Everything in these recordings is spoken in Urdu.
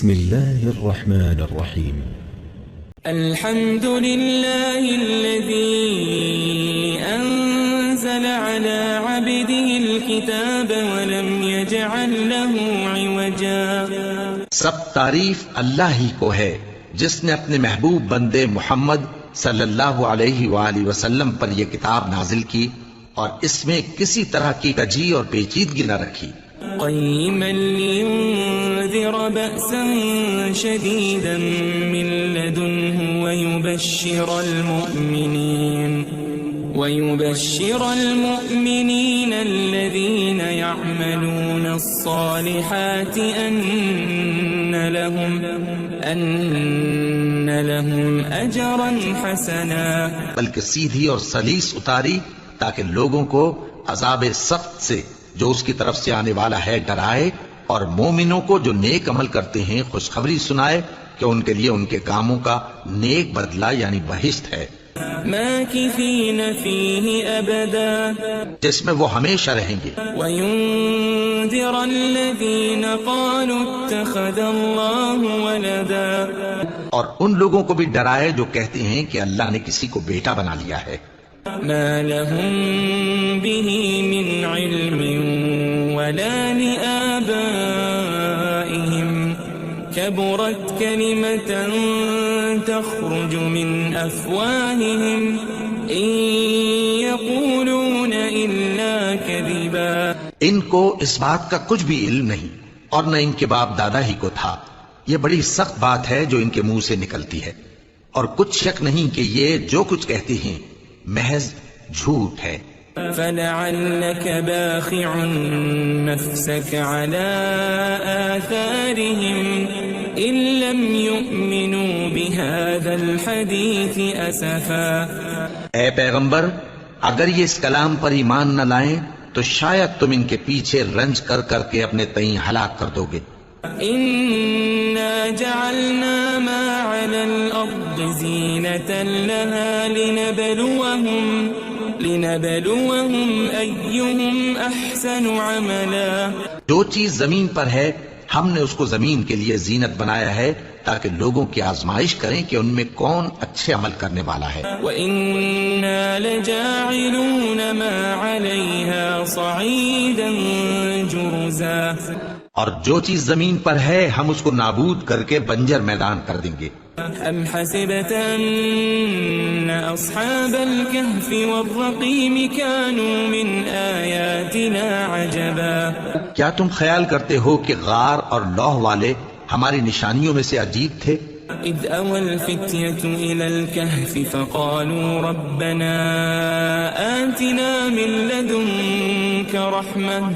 بسم الله الرحمن الرحيم. الحمد لله الذي أنزل على عبده الكتاب ولم يجعل له عوجا. سب تعریف اللہ ہی کو ہے جس نے اپنے محبوب بندے محمد صلی اللہ علیہ وآلہ وسلم پر یہ کتاب نازل کی اور اس میں کسی طرح کی کجی اور پیچیدگی نہ رکھی. قيما لينذر بأسا شديدا من لدنه ويبشر المؤمنين الذين يعملون الصالحات أن لهم أجرا حسنا. بلکہ سیدھی اور سلیس اتاری تاکہ لوگوں کو عذاب سخت سے جو اس کی طرف سے آنے والا ہے ڈرائے، اور مومنوں کو جو نیک عمل کرتے ہیں خوشخبری سنائے کہ ان کے لیے ان کے کاموں کا نیک بدلہ یعنی بہشت ہے، ماکثین فیہ ابدا، جس میں وہ ہمیشہ رہیں گے. وینذر الذین قالوا اتخذ اللہ ولدا، اور ان لوگوں کو بھی ڈرائے جو کہتے ہیں کہ اللہ نے کسی کو بیٹا بنا لیا ہے. ما لهم به من علم ولا لآبائهم كبرت كلمة تخرج من أفواههم إن يقولون إلا كذبا. ان کو اس بات کا کچھ بھی علم نہیں اور نہ ان کے باپ دادا ہی کو تھا. یہ بڑی سخت بات ہے جو ان کے منہ سے نکلتی ہے، اور کچھ شک نہیں کہ یہ جو کچھ کہتے ہیں محض جھوٹ ہے. فلعلك باخع نفسك على آثارهم إن لم يؤمنوا بهذا الحديث أسفا. اے پیغمبر، اگر یہ اس کلام پر ایمان نہ لائیں تو شاید تم ان کے پیچھے رنج کر کر کے اپنے تئیں ہلاک کر دو گے. إنا جعلنا ما على الأرض زينة لها لنبلوهم أيهم أحسن عملا. جو چیز زمین پر ہے ہم نے اس کو زمین کے لیے زینت بنایا ہے تاکہ لوگوں کی آزمائش کریں کہ ان میں کون اچھے عمل کرنے والا ہے. وَإِنَّا لَجَاعِلُونَ مَا عَلَيْهَا صَعِيدًا جُرُزًا. اور جو چیز زمین پر ہے ہم اس کو نابود کر کے بنجر میدان کر دیں گے. أَمْ حَسِبْتَ أَنَّ أَصْحَابَ الْكَهْفِ وَالرَّقِيمِ كَانُوا مِنْ آيَاتِنَا عَجَبًا. کیا تم خیال کرتے ہو کہ غار اور لوح والے ہماری نشانیوں میں سے عجیب تھے؟ إِذْ أَوَى الْفِتْيَةُ إِلَى الْكَهْفِ فَقَالُوا رَبَّنَا آتِنَا مِنْ لَدُنْكَ رَحْمَةً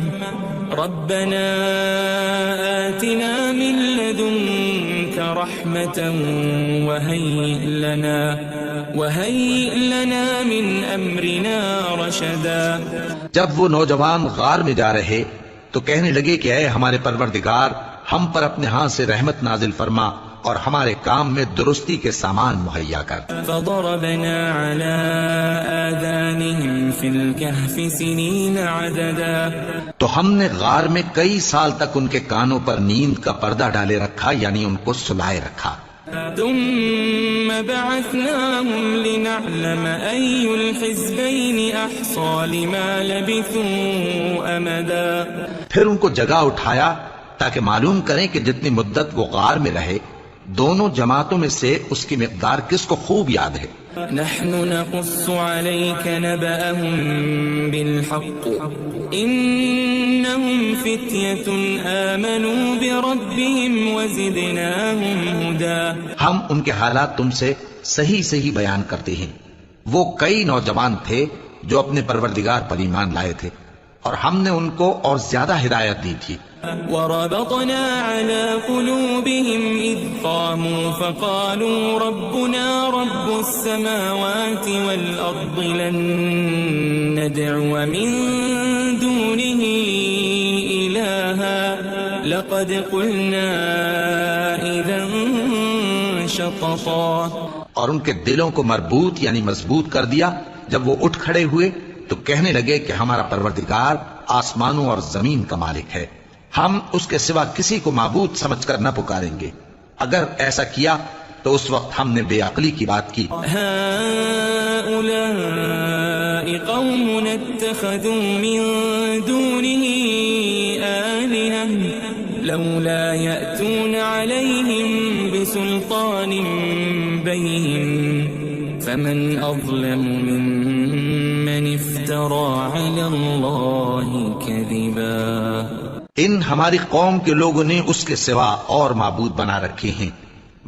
وَهَيِّئْ لَنَا مِنْ أَمْرِنَا رَشَدًا. جب وہ نوجوان غار میں جا رہے تو کہنے لگے کہ اے ہمارے پروردگار، ہم پر اپنے ہاں سے رحمت نازل فرما اور ہمارے کام میں درستی کے سامان مہیا کر. فضربنا على آذانهم في الكهف سنين عددا. تو ہم نے غار میں کئی سال تک ان کے کانوں پر نیند کا پردہ ڈالے رکھا، یعنی ان کو سلائے رکھا. ثم بعثناهم لنعلم أي الحزبين أحصى لما لبثوا أمدا. پھر ان کو جگہ اٹھایا تاکہ معلوم کریں کہ جتنی مدت وہ غار میں رہے دونوں جماعتوں میں سے اس کی مقدار کس کو خوب یاد ہے. نحن نقص عليك نبأهم بالحق إنهم فتية آمنوا بربهم وزدناهم هدى. ہم ان کے حالات تم سے صحیح صحیح بیان کرتے ہیں. وہ کئی نوجوان تھے جو اپنے پروردگار پر ایمان لائے تھے اور ہم نے ان کو اور زیادہ ہدایت دی تھی. وربطنا على قلوبهم إذ قاموا فقالوا ربنا رب السماوات والأرض لن ندعو من دونه إلها لقد قلنا إذا شططا. اور ان کے دلوں کو مربوط یعنی مضبوط کر دیا. جب وہ اٹھ کھڑے ہوئے تو کہنے لگے کہ ہمارا پروردگار آسمانوں اور زمین کا مالک ہے، ہم اس کے سوا کسی کو معبود سمجھ کر نہ پکاریں گے. اگر ایسا کیا تو اس وقت ہم نے بے عقلی کی بات کی. هؤلاء قوم اتخذوا من دونه آلهة لولا يأتون عليهم بسلطان بين فمن أظلم ممن افترى على الله كذبا. ان ہماری قوم کے لوگوں نے اس کے سوا اور معبود بنا رکھے ہیں.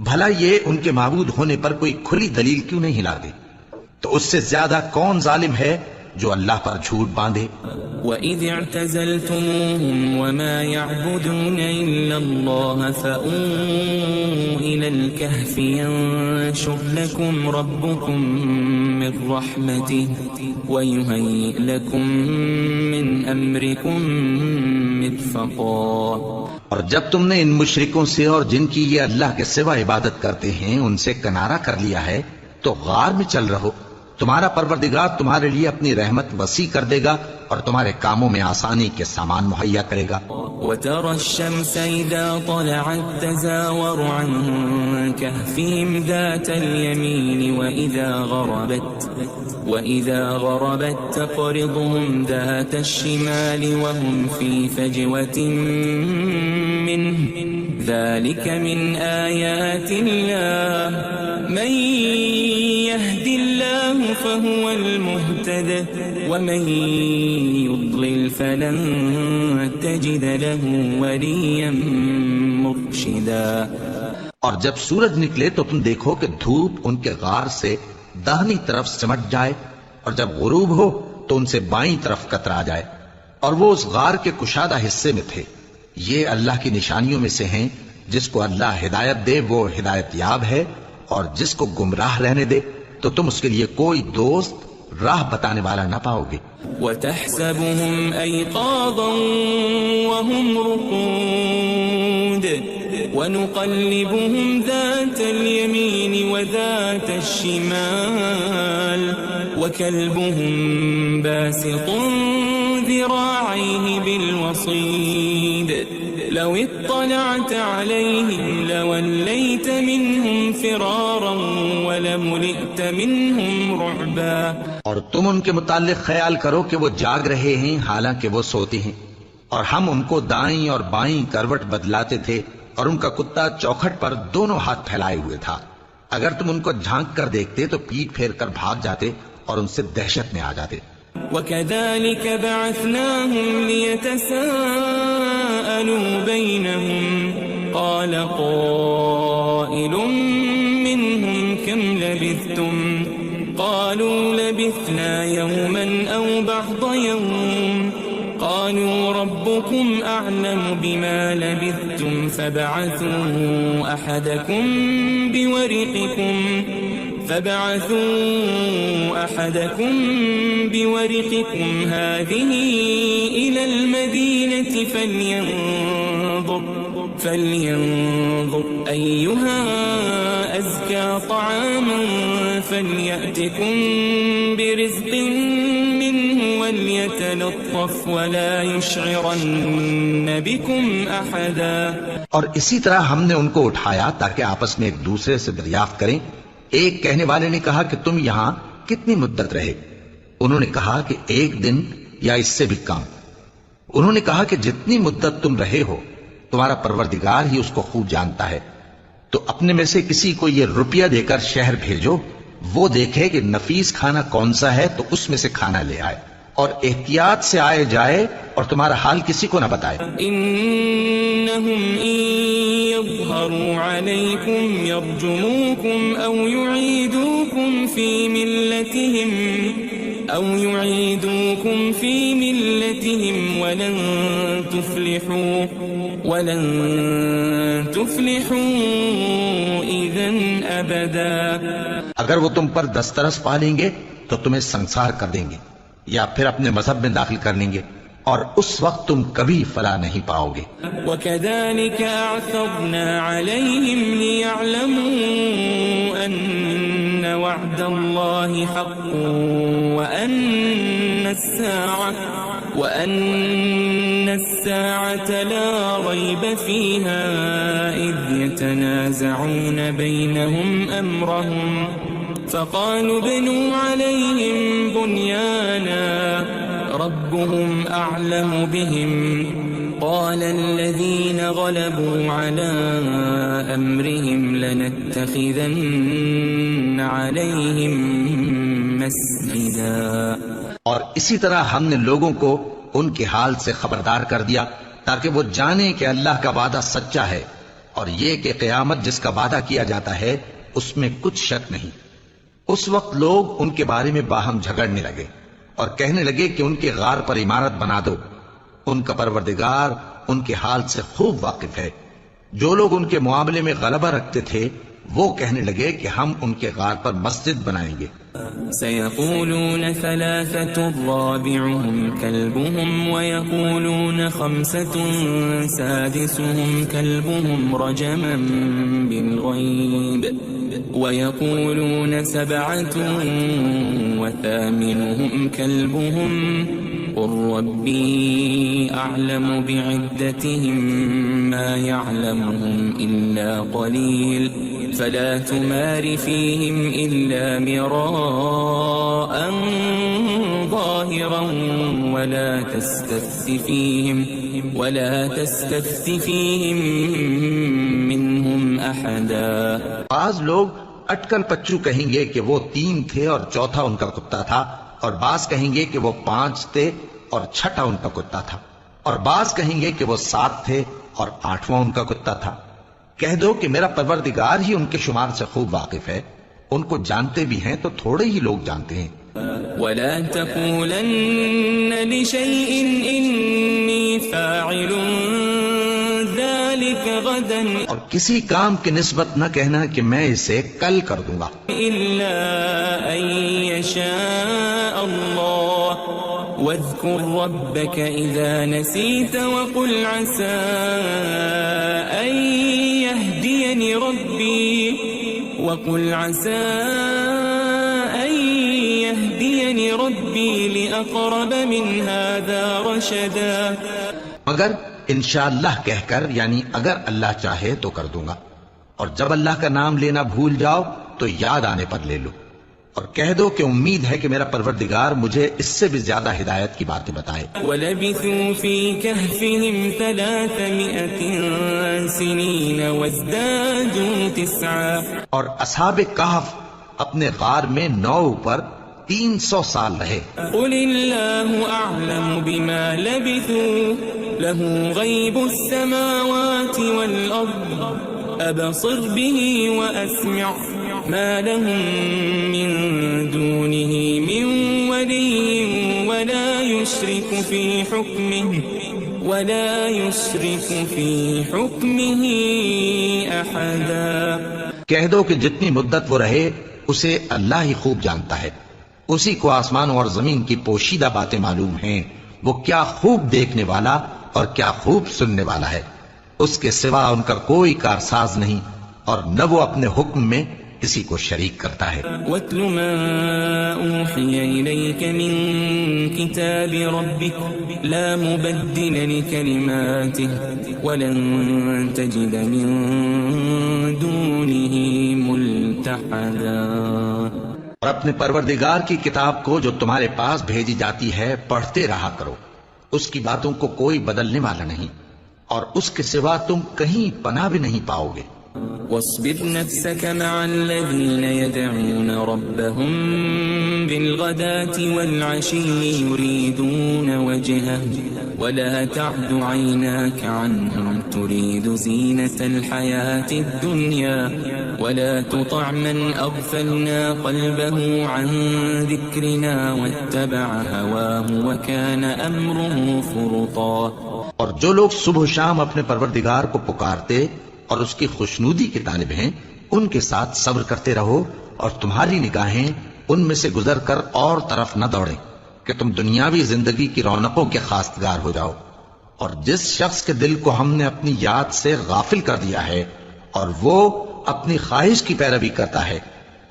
بھلا یہ ان کے معبود ہونے پر کوئی کھلی دلیل کیوں نہیں لاتے؟ تو اس سے زیادہ کون ظالم ہے جو اللہ پر جھوٹ باندھے. وَإِذِ اعْتَزَلْتُمُوهُمْ وَمَا يَعْبُدُونَ إِلَّا اللَّهَ فَأْوُوا إِلَى الْكَهْفِ يَنشُرْ لَكُمْ رَبُّكُمْ مِنْ رَحْمَتِهِ وَيُهَيِّئْ لَكُمْ مِنْ أَمْرِكُمْ مِرْفَقًا. اور جب تم نے ان مشرکوں سے اور جن کی یہ اللہ کے سوا عبادت کرتے ہیں ان سے کنارہ کر لیا ہے تو غار میں چل رہو. تمہارا پروردگار تمہارے لیے اپنی رحمت وسیع کر دے گا اور تمہارے کاموں میں آسانی کے سامان مہیا کرے گا. وَتَرَى الشَّمْسَ إِذَا طَلَعَتْ تَزَاوَرُ عَنْ كَهْفِهِمْ ذَاتَ الْيَمِينِ وَإِذَا غَرَبَتْ تَقْرِضُهُمْ ذَاتَ الشِّمَالِ وَهُمْ فِي فَجْوَةٍ مِّنْهُ ذَلِكَ مِنْ آيَاتِ اللَّهِ مَنْ يَهْدِ اللَّهُ فَهُوَ الْمُهْتَدِ وَمَنْ يُضْلِلْ فَلَنْ تَجِدَ لَهُ وَلِيًّا مُرْشِدًا. اور جب سورج نکلے تو تم دیکھو کہ دھوپ ان کے غار سے داہنی طرف سمٹ جائے اور جب غروب ہو تو ان سے بائیں طرف کترا جائے اور وہ اس غار کے کشادہ حصے میں تھے. یہ اللہ کی نشانیوں میں سے ہیں. جس کو اللہ ہدایت دے وہ ہدایت یاب ہے اور جس کو گمراہ رہنے دے تو تم اس کے لیے کوئی دوست راہ بتانے والا نہ پاؤ گے. وَتَحْسَبُهُمْ أَيْقَاظًا وَهُمْ رُقُودٌ وَنُقَلِّبُهُمْ ذَاتَ الْيَمِينِ وَذَاتَ الشِّمَالِ وَكَلْبُهُمْ بَاسِطٌ ذِرَاعَيْهِ بِالْوَصِيدِ لَوِ اطَّلَعْتَ عَلَيْهِمْ لَوَلَّيْتَ مِنْهُمْ فِرَارًا وَلَمُلِئْتَ مِنْهُمْ رُعْبًا. اور تم ان کے متعلق خیال کرو کہ وہ جاگ رہے ہیں حالانکہ وہ سوتے ہیں اور ہم ان کو دائیں اور بائیں کروٹ بدلاتے تھے اور ان کا کتا چوکھٹ پر دونوں ہاتھ پھیلائے ہوئے تھا. اگر تم ان کو جھانک کر دیکھتے تو پیٹ پھیر کر بھاگ جاتے اور ان سے دہشت میں آ جاتے. وَكَذَلِكَ بَعَثْنَاهُمْ لِيَتَسَاءَلُوا بَيْنَهُمْ قَالَ قَائِلٌ مِّنْهُمْ كَمْ لَبِثْتُمْ قَالُوا لَبِثْنَا يَوْمًا أَوْ بَعْضَ يَوْمٍ قَالُوا رَبُّكُمْ أَعْلَمُ بِمَا لَبِثْتُمْ فَابْعَثُوا أَحَدَكُمْ بِوَرِقِكُمْ هَذِهِ إِلَى الْمَدِينَةِ فَلْيَنظُرْ أَيُّهَا أَزْكَى طَعَامًا فَلْيَأْتِكُمْ بِرِزْقٍ مِّنْهُ وَلْيَتَلَطَّفْ وَلَا يُشْعِرَنَّ بِكُمْ أَحَدًا. اور اسی طرح ہم نے ان کو اٹھایا تاکہ آپس میں ایک دوسرے سے دریافت کریں. ایک کہنے والے نے کہا کہ تم یہاں کتنی مدت رہے؟ انہوں نے کہا کہ 1 دن یا اس سے بھی کم. انہوں نے کہا کہ جتنی مدت تم رہے ہو تمہارا پروردگار ہی اس کو خوب جانتا ہے. تو اپنے میں سے کسی کو یہ روپیہ دے کر شہر بھیجو، وہ دیکھے کہ نفیس کھانا کون سا ہے تو اس میں سے کھانا لے آئے اور احتیاط سے آئے جائے اور تمہارا حال کسی کو نہ بتائے. انہم ان یظہروا علیکم یرجموکم او یعیدوکم فی ملتہم ولن تفلحوا اذا ابدا. اگر وہ تم پر دسترس پا لیں گے تو تمہیں سنسار کر دیں گے یا پھر اپنے مذہب میں داخل کر لیں گے اور اس وقت تم کبھی فلاح نہیں پاؤ گے. وَكَذَلِكَ أَعْثَرْنَا عَلَيْهِمْ لِيَعْلَمُوا أَنَّ وَعْدَ اللَّهِ حَقٌّ وَأَنَّ وأن الساعة لا ريب فيها إذ يتنازعون بينهم أمرهم فقالوا ابنوا عليهم بنيانا ربهم أعلم بهم قال الذين غلبوا على أمرهم لنتخذن عليهم مسجدا. اور اسی طرح ہم نے لوگوں کو ان کے حال سے خبردار کر دیا تاکہ وہ جانیں کہ اللہ کا وعدہ سچا ہے اور یہ کہ قیامت جس کا وعدہ کیا جاتا ہے اس میں کچھ شک نہیں. اس وقت لوگ ان کے بارے میں باہم جھگڑنے لگے اور کہنے لگے کہ ان کے غار پر عمارت بنا دو. ان کا پروردگار ان کے حال سے خوب واقف ہے. جو لوگ ان کے معاملے میں غلبہ رکھتے تھے وہ کہنے لگے کہ ہم ان کے غار پر مسجد بنائیں گے. سيقولون ثلاثة رابعهم كلبهم ويقولون خمسة سادسهم كلبهم رجما بالغيب ويقولون سبعة وثامنهم كلبهم قل ربي أعلم بعدتهم ما يعلمهم إلا قليل فلا تمار فيهم إلا مراء ظاهرا ولا تستفت فيهم منهم أحدا. بعض لوگ اٹکل پچو کہیں گے کہ وہ 3 تھے اور چوتھا ان کا کتا تھا، اور بعض کہیں گے کہ وہ 5 تھے اور چھٹا ان کا کتا تھا، اور بعض کہیں گے کہ وہ 7 تھے اور 8واں ان کا کتا تھا. کہہ دو کہ میرا پروردگار ہی ان کے شمار سے خوب واقف ہے. ان کو جانتے بھی ہیں تو تھوڑے ہی لوگ جانتے ہیں. ولا تقولن لشيء إني فاعل ذلك غدا اور کسی کام کی نسبت نہ کہنا کہ میں اسے کل کر دوں گا إلا أن يشاء الله واذكر ربك إذا نسيت وقل عسى أن يهديني ربي لأقرب من هذا رشدا. مگر انشاءاللہ کہہ کر، یعنی اگر اللہ چاہے تو کر دوں گا، اور جب اللہ کا نام لینا بھول جاؤ تو یاد آنے پر لے لو، اور کہہ دو کہ امید ہے کہ میرا پروردگار مجھے اس سے بھی زیادہ ہدایت کی باتیں بتائے. وَلَبِثُوا فِي كَهْفِهِمْ 300 سِنِينَ وَازْدَادُوا 9. اور اصحاب کہف اپنے غار میں 9 پر 300 سال رہے. قُلِ اللَّهُ أَعْلَمُ بِمَا لَبِثُوا لَهُ غَيْبُ السَّمَاوَاتِ وَالْأَرْضِ أَبْصِرْ بِهِ وَأَسْمِعْ مَا لَهُم مِّن دُونِهِ مِن وَلِيٍّ وَلَا يُشْرِكُ فِي حُكْمِهِ أَحَدًا. کہہ دو کہ جتنی مدت وہ رہے اسے اللہ ہی خوب جانتا ہے. اسی کو آسمانوں اور زمین کی پوشیدہ باتیں معلوم ہیں. وہ کیا خوب دیکھنے والا اور کیا خوب سننے والا ہے. اس کے سوا ان کا کوئی کارساز نہیں، اور نہ وہ اپنے حکم میں کسی کو شریک کرتا ہے. وَاتْلُ مَا أُوحِيَ إِلَيْكَ مِن كِتَابِ رَبِّكَ لَا مُبَدِّلَ لِكَلِمَاتِهِ وَلَن تَجِدَ مِن دُونِهِ مُلْتَحَدًا. اور اپنے پروردگار کی کتاب کو جو تمہارے پاس بھیجی جاتی ہے پڑھتے رہا کرو. اس کی باتوں کو کوئی بدلنے والا نہیں، اور اس کے سوا تم کہیں پناہ بھی نہیں پاؤ گے. واصبر نفسك مع الذين يدعون ربهم بالغداة والعشي يريدون وجهه ولا تعد عيناك عنهم تريد زينة الحياة الدنيا ولا تطع من أغفلنا قلبه عن ذكرنا واتبع هواه وكان أمره فرطا. اور جو لوگ صبح و شام اپنے پروردگار کو پکارتے اور اس کی خوشنودی کے طالب ہیں ان کے ساتھ صبر کرتے رہو، اور تمہاری نگاہیں ان میں سے گزر کر اور طرف نہ دوڑیں کہ تم دنیاوی زندگی کی رونقوں کے خواستگار ہو جاؤ. اور جس شخص کے دل کو ہم نے اپنی یاد سے غافل کر دیا ہے اور وہ اپنی خواہش کی پیروی کرتا ہے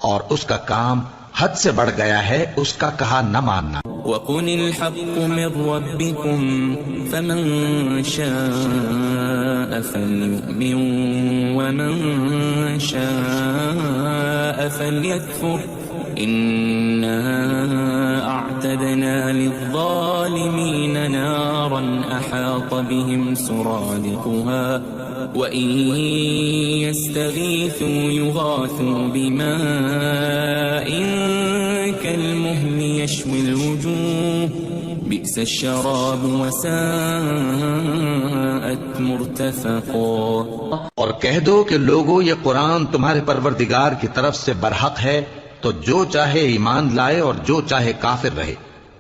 اور اس کا کام حد سے بڑھ گیا ہے، اس کا کہا نہ ماننا. وقل الحق من ربكم فمن شاء فليؤمن ومن شاء فليكفر إنا أعتدنا للظالمين نارا أحاط بهم سرادقها وإن يستغيثوا يغاثوا بماء كالمهل يشوي الوجوه بئس الشراب وساءت مرتفقا. اور کہہ دو کہ لوگو یہ قرآن تمہارے پروردگار کی طرف سے برحق ہے، تو جو چاہے ایمان لائے اور جو چاہے کافر رہے.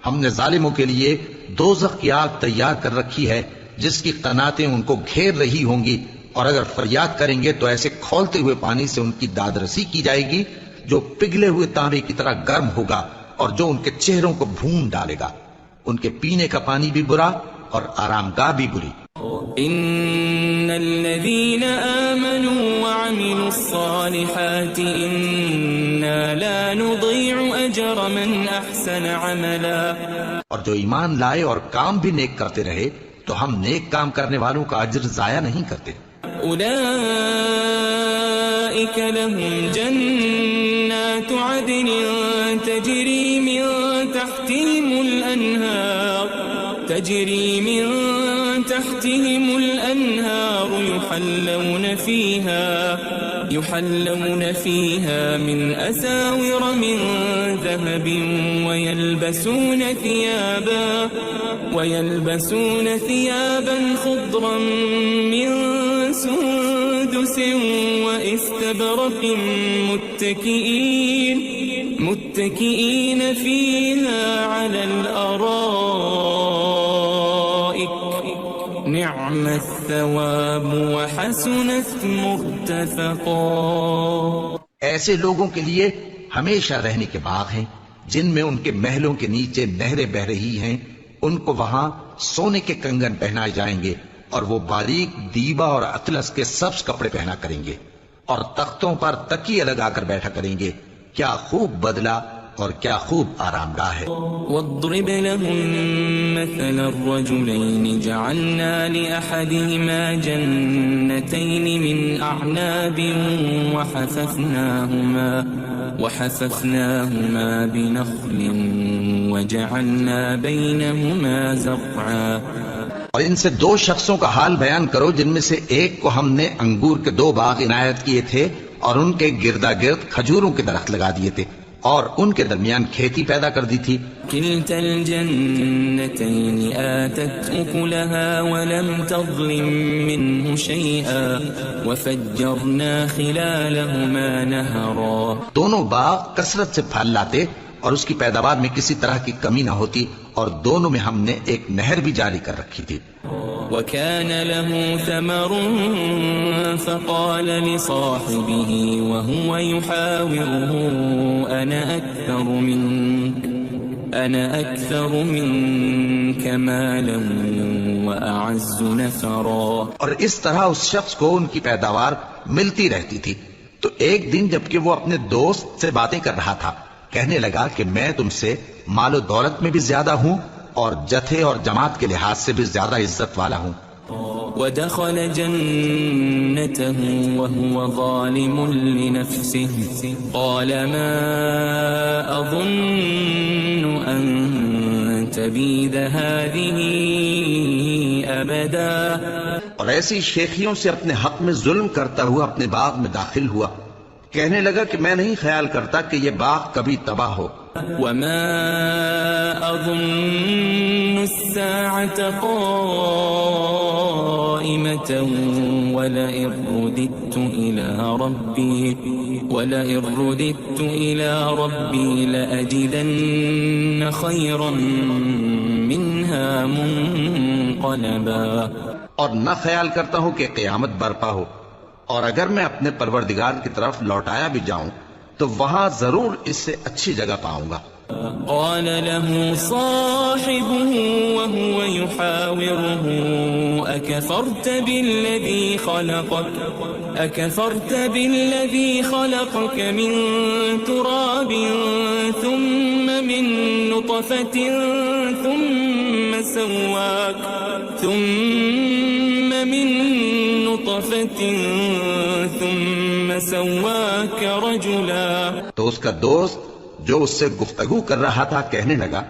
ہم نے ظالموں کے لیے دوزخ کی آگ تیار کر رکھی ہے جس کی قناتیں ان کو گھیر رہی ہوں گی، اور اگر فریاد کریں گے تو ایسے کھولتے ہوئے پانی سے ان کی داد رسی کی جائے گی جو پگھلے ہوئے تانبے کی طرح گرم ہوگا اور جو ان کے چہروں کو بھون ڈالے گا. ان کے پینے کا پانی بھی برا اور آرام گاہ بھی بری. ان الذين آمنوا وعملوا الصالحات انا لا نضيع اجر من احسن عملا. اور جو ایمان لائے اور کام بھی نیک کرتے رہے تو ہم نیک کام کرنے والوں کا اجر ضائع نہیں کرتے. اولئك لهم جنات عدن تجري من تحتهم الأنهار يحلون فيها من أساور من ذهب ويلبسون ثيابا خضرا من سندس واستبرق متكئين فيها على الأرائك نعم الثواب وحسنت مرتفقا. ایسے لوگوں کے لیے ہمیشہ رہنے کے باغ ہیں جن میں ان کے محلوں کے نیچے نہریں بہ رہی ہیں. ان کو وہاں سونے کے کنگن پہنائے جائیں گے اور وہ باریک دیبا اور اطلس کے سبز کپڑے پہنا کریں گے اور تختوں پر تکیے لگا کر بیٹھا کریں گے. کیا خوب بدلہ اور کیا خوب آرام گاہ ہے. واضرب لهم مثل الرجلين جعلنا لأحدهما جنتين من أعناب وحففناهما بنخل وجعلنا بينهما زرعا. اور ان سے دو شخصوں کا حال بیان کرو جن میں سے ایک کو ہم نے انگور کے 2 باغ عنایت کیے تھے اور ان کے گردا گرد کھجوروں کے درخت لگا دیے تھے اور ان کے درمیان کھیتی پیدا کر دی تھی. كلتا الجنتين آتت أكلها ولم تظلم منه شيئا وفجرنا خلالهما نهرا. دونوں باغ کثرت سے پھل لاتے اور اس کی پیداوار میں کسی طرح کی کمی نہ ہوتی اور دونوں میں ہم نے ایک نہر بھی جاری کر رکھی تھی. وكان له ثمر فقال لصاحبه وهو يحاوره أنا أكثر منك مالا وأعز نفرا. اور اس طرح اس شخص کو ان کی پیداوار ملتی رہتی تھی. تو ایک دن جبکہ وہ اپنے دوست سے باتیں کر رہا تھا کہنے لگا کہ میں تم سے مال و دولت میں بھی زیادہ ہوں اور جتھے اور جماعت کے لحاظ سے بھی زیادہ عزت والا ہوں. ودخل جنته وهو ظالم لنفسه قال ما أظن أن تبيد هذه أبدا. اور ایسی شیخیوں سے اپنے حق میں ظلم کرتا ہوا اپنے باغ میں داخل ہوا. کہنے لگا کہ میں نہیں خیال کرتا کہ یہ باغ کبھی تباہ ہو. وما أظن الساعة قائمة ولئن رددت إلى ربي لأجدن خيرا منها منقلبا. اور نہ خیال کرتا ہوں کہ قیامت برپا ہو اور اگر میں اپنے پروردگار کی طرف لوٹایا بھی جاؤں تو وہاں ضرور اس سے اچھی جگہ پاؤں گا. قال له صاحبه وهو يحاوره أكفرت بالذي خلقك من تراب ثم من نطفة ثم سواك رجلا. تو اس کا دوست جو اس سے گفتگو کر رہا تھا کہنے لگا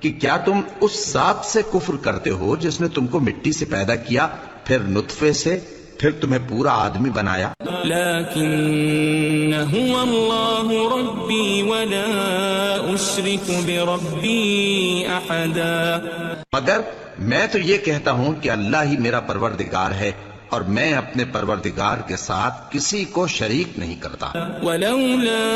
کہ کیا تم اس ذات سے کفر کرتے ہو جس نے تم کو مٹی سے پیدا کیا، پھر نطفے سے، پھر تمہیں پورا آدمی بنایا؟ لیکن هو اللہ ربی ولا اشرک بربی احدا. مگر میں تو یہ کہتا ہوں کہ اللہ ہی میرا پروردگار ہے اور میں اپنے پروردگار کے ساتھ کسی کو شریک نہیں کرتا. ولولا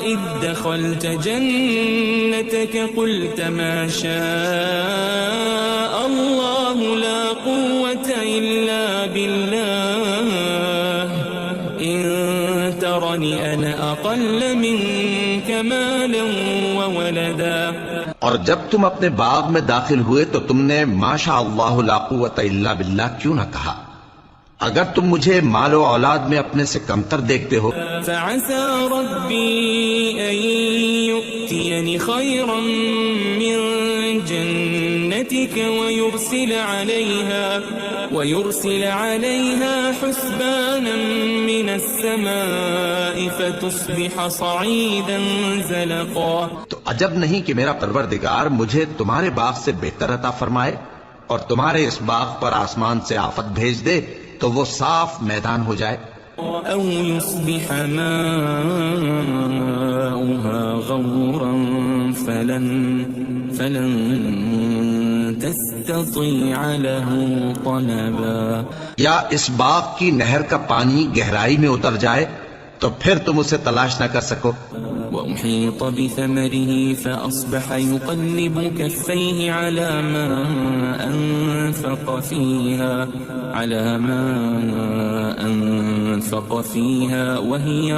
اذ دخلت جنتك قلت ما شاء الله لا قوة الا بالله ان ترني انا اقل منك مالا وولدا. اور جب تم اپنے باغ میں داخل ہوئے تو تم نے ما شاء اللہ لا قوت الا باللہ کیوں نہ کہا؟ اگر تم مجھے مال و اولاد میں اپنے سے کمتر دیکھتے ہو. فعسى ربي أن يؤتيني خيرا من جنتك ويرسل عليها حسبانا من السماء فتصبح صعيدا زلقا. تو عجب نہیں کہ میرا پروردگار مجھے تمہارے باغ سے بہتر عطا فرمائے اور تمہارے اس باغ پر آسمان سے آفت بھیج دے تو وہ صاف میدان ہو جائے. او يصبح ماؤها غورا فلن تستطيع له طلبا. یا اس باغ کی نہر کا پانی گہرائی میں اتر جائے تو پھر تم اسے تلاش نہ کر سکو. وأحيط بثمره فأصبح يقلب كفيه على ما أنفق فيها وهي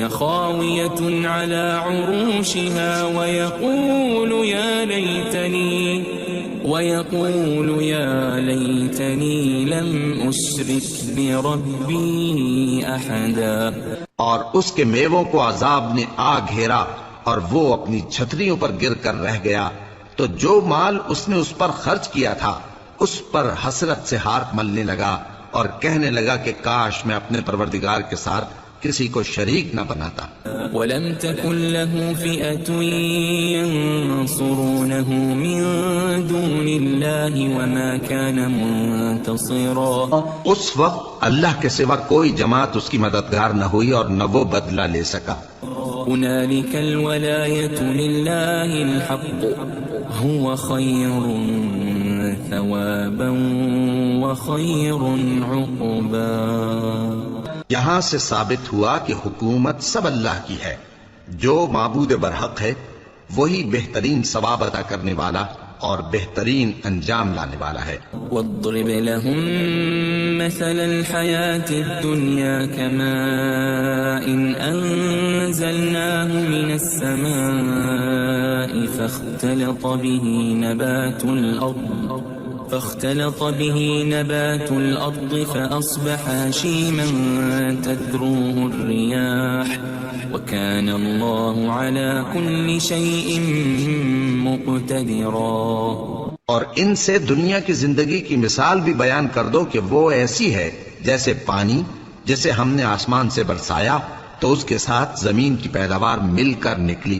خاوية على عروشها ويقول يا ليتني لم أشرك بربي أحدا. اور اس کے میووں کو عذاب نے آ گھیرا اور وہ اپنی چھتریوں پر گر کر رہ گیا، تو جو مال اس نے اس پر خرچ کیا تھا اس پر حسرت سے ہاتھ ملنے لگا اور کہنے لگا کہ کاش میں اپنے پروردگار کے ساتھ کسی کو شریک نہ بناتا. وَلَمْ تَكُنْ لَهُ فِئَةٌ يَنْصُرُونَهُ مِنْ دُونِ اللَّهِ وَمَا كَانَ مُنْتَصِرًا. اس وقت اللہ کے سوا کوئی جماعت اس کی مددگار نہ ہوئی اور نہ وہ بدلہ لے سکا. هُنَالِكَ الْوَلَایَةُ لِلَّهِ الْحَقُّ هُوَ خَيْرٌ ثَوَابًا وَخَيْرٌ عُقْبًا. یہاں سے ثابت ہوا کہ حکومت سب اللہ کی ہے، جو معبود برحق ہے وہی بہترین ثواب عطا کرنے والا اور بہترین انجام لانے والا ہے. وَاضْرِبْ لَهُم مَّثَلَ الْحَيَاةِ الدُّنْيَا كَمَاءٍ أَنزَلْنَاهُ مِنَ السَّمَاءِ فاختلط به نبات الأرض فأصبح هشيما تذروه الرياح وكان الله على كل شيء مقتدرا. اور ان سے دنیا کی زندگی کی مثال بھی بیان کر دو کہ وہ ایسی ہے جیسے پانی جسے ہم نے آسمان سے برسایا تو اس کے ساتھ زمین کی پیداوار مل کر نکلی،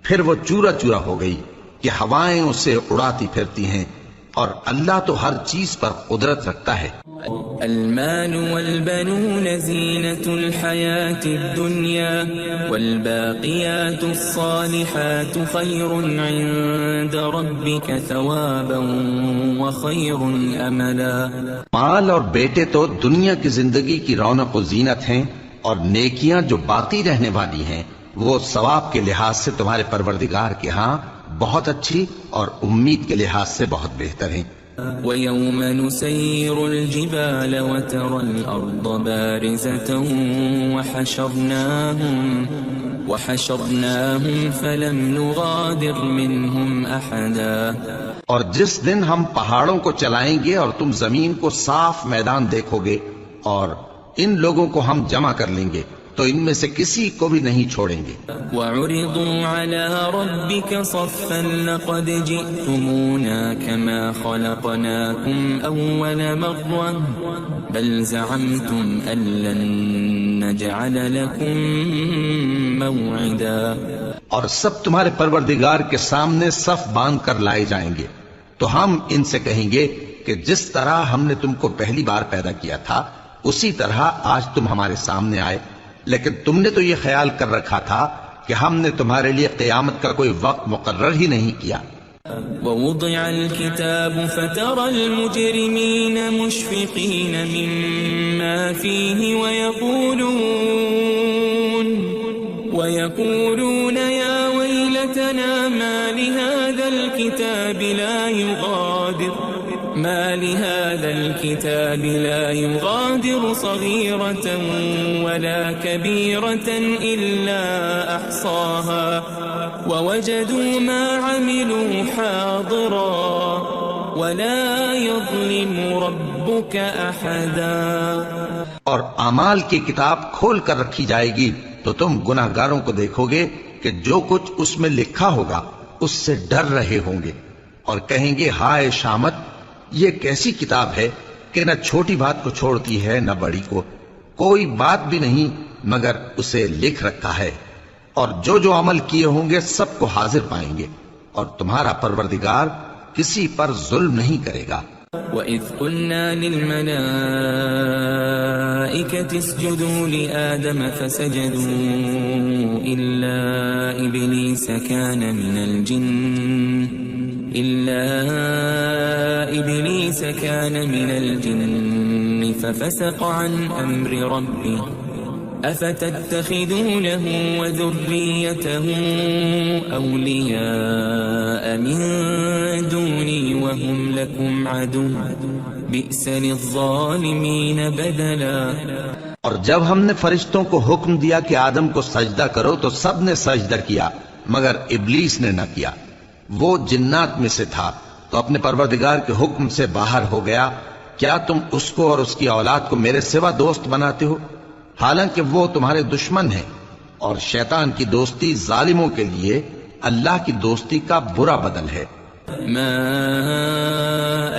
پھر وہ چورا چورا ہو گئی کہ ہوائیں اسے اڑاتی پھرتی ہیں، اور اللہ تو ہر چیز پر قدرت رکھتا ہے. المال والبنون زینة الحياة الدنيا والباقيات الصالحات خير عند ربك ثوابا وخير املا. مال اور بیٹے تو دنیا کی زندگی کی رونق و زینت ہیں، اور نیکیاں جو باقی رہنے والی ہیں وہ ثواب کے لحاظ سے تمہارے پروردگار کے ہاں بہت اچھی اور امید کے لحاظ سے بہت بہتر ہیں. ويوم نسير الجبال وترى الأرض بارزة وحشرناهم فلم نغادر منهم أحدا. اور جس دن ہم پہاڑوں کو چلائیں گے اور تم زمین کو صاف میدان دیکھو گے اور ان لوگوں کو ہم جمع کر لیں گے تو ان میں سے کسی کو بھی نہیں چھوڑیں گے. وَعُرِضُوا عَلَى رَبِّكَ صَفًّا لَقَدْ جِئْتُمُونَا كَمَا خَلَقْنَاكُمْ أَوَّلَ مَرَّةٍ بَلْ زَعَمْتُمْ أَن لَّن نَّجْعَلَ لَكُم مَّوْعِدًا. اور سب تمہارے پروردگار کے سامنے صف باندھ کر لائے جائیں گے تو ہم ان سے کہیں گے کہ جس طرح ہم نے تم کو پہلی بار پیدا کیا تھا اسی طرح آج تم ہمارے سامنے آئے، لیکن تم نے تو یہ خیال کر رکھا تھا کہ ہم نے تمہارے لیے قیامت کا کوئی وقت مقرر ہی نہیں کیا. ووضع الكتاب فترى المجرمين مشفقين مما فيه ويقولون يا ويلتنا ما لهذا الكتاب لا يغادر صغيرة ولا كبيرة إلا أحصاها ووجدوا ما عملوا حاضرا ولا يظلم ربك أحدا. اور اعمال کی کتاب کھول کر رکھی جائے گی تو تم گناہ گاروں کو دیکھو گے کہ جو کچھ اس میں لکھا ہوگا اس سے ڈر رہے ہوں گے اور کہیں گے ہائے شامت، یہ کیسی کتاب ہے کہ نہ چھوٹی بات کو چھوڑتی ہے نہ بڑی کو، کوئی بات بھی نہیں مگر اسے لکھ رکھا ہے، اور جو عمل کیے ہوں گے سب کو حاضر پائیں گے، اور تمہارا پروردگار کسی پر ظلم نہیں کرے گا. وَإِذْ قُلْنَا لِلْمَلَائِكَةِ اسْجُدُوا لِآدَمَ فَسَجَدُوا إِلَّا إِبْلِيسَ كَانَ مِنَ الْجِنِّ فَفَسَقَ عَنْ أَمْرِ رَبِّهِ أَفَتَتَّخِذُونَهُ وَذُرِّيَّتَهُ أَوْلِيَاءَ مِن دُونِي وَهُمْ لَكُمْ عَدُوٌّ بِئْسَ لِلظَّالِمِينَ بَدَلًا. اور جب ہم نے فرشتوں کو حکم دیا کہ آدم کو سجدہ کرو تو سب نے سجدہ کیا مگر ابلیس نے نہ کیا، وہ جنات میں سے تھا تو اپنے پروردگار کے حکم سے باہر ہو گیا. کیا تم اس کو اور اس کی اولاد کو میرے سوا دوست بناتے ہو حالانکہ وہ تمہارے دشمن ہیں، اور شیطان کی دوستی ظالموں کے لیے اللہ کی دوستی کا برا بدل ہے. ما